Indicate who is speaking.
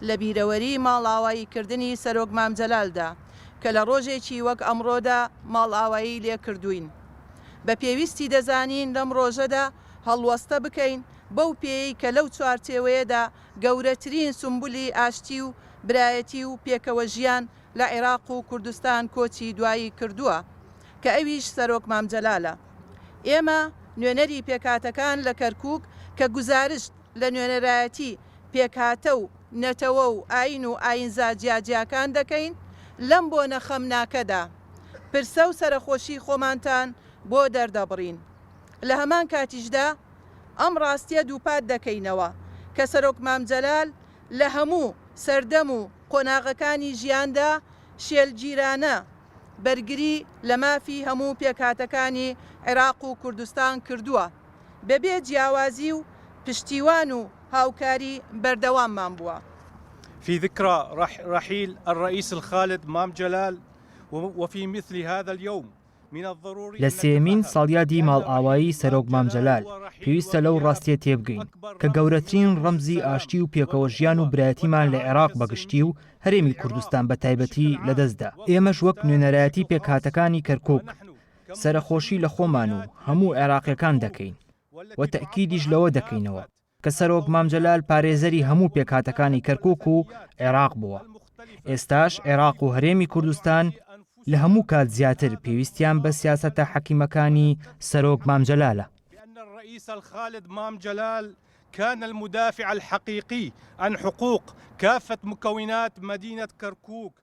Speaker 1: لە بیرەوەری ماڵئاواییکردنی سەرۆک مامجەلالدا کە لە ڕۆژێکی وەک ئەمڕۆدا ماڵئاوایی لێ کردوین. بە پێویستی دەزانین لەم ڕۆژەدا هەڵوەستە بکەین بەو پێی کە لەو چوارچێوەیەدا گەورەترین سمبولی ئاشتی و برایەتی و پێکەوە ژیان لە عێراق و کوردستان کۆچی دوایی کردووە کە ئەویش سەرۆک مامجەلالە. ئێمە نوێنەری پێکهاتەکان لە کەرکووک کە گوزارشت لە نوێنەرایەتی پێکهاتە و نەتەوە و ئاین و ئاینزا جیاجیاکان دەکەین لەم بۆ نەخەمناکەدا پرسە و سەرخۆشی خۆمانتان بۆ دەردەبڕین. لە هەمان کاتیشدا ئەم ڕاستیە دووپات دەکەینەوە کە سەرۆک مامجەلال لە هەموو سەردەم و قۆناغەکانی ژیاندا شێلگیرانە بەرگری لە مافی هەموو پێکهاتەکانی عێراق و کوردستان کردووە بەبێ جیاوازی و پشتیوان و هاوکاری بەردەواممان بووە.
Speaker 2: في ذكرى رحيل الرئيس الخالد مام جلال وفي مثل هذا اليوم
Speaker 3: لە سێمین ساڵیادی ماڵئاوایی سەرۆک مامجەلال پێویستە لەو ڕاستیە تێبگەین کە گەورەترین ڕەمزی ئاشتی و پێکەوە ژیان و برایەتیمان لە عێراق بەگشتی و هەرێمی کوردستان بە تایبەتی لەدەستدا. ئێمەش وەک نوێنەرایەتی پێکهاتەکانی کەرکووک سەرخۆشی لە خۆمان و هەموو عێراقیەکان دەکەین و تەکیدیش لەوە دەکەینەوە کە سەرۆک مامجەلال پارێزەری هەموو پێکهاتەکانی کەرکووک و عێراق بووە. ئێستاش عێراق و هەرێمی کوردستان لە هەموو کات زیاتر پێویستیان بە سیاسەتە حەکیمەکانی سەرۆک مامجەلالە.
Speaker 2: لأن الرئيس الخالد مام جلال كان المدافع الحقيقي عن حقوق كافة مكونات مدينة كركوك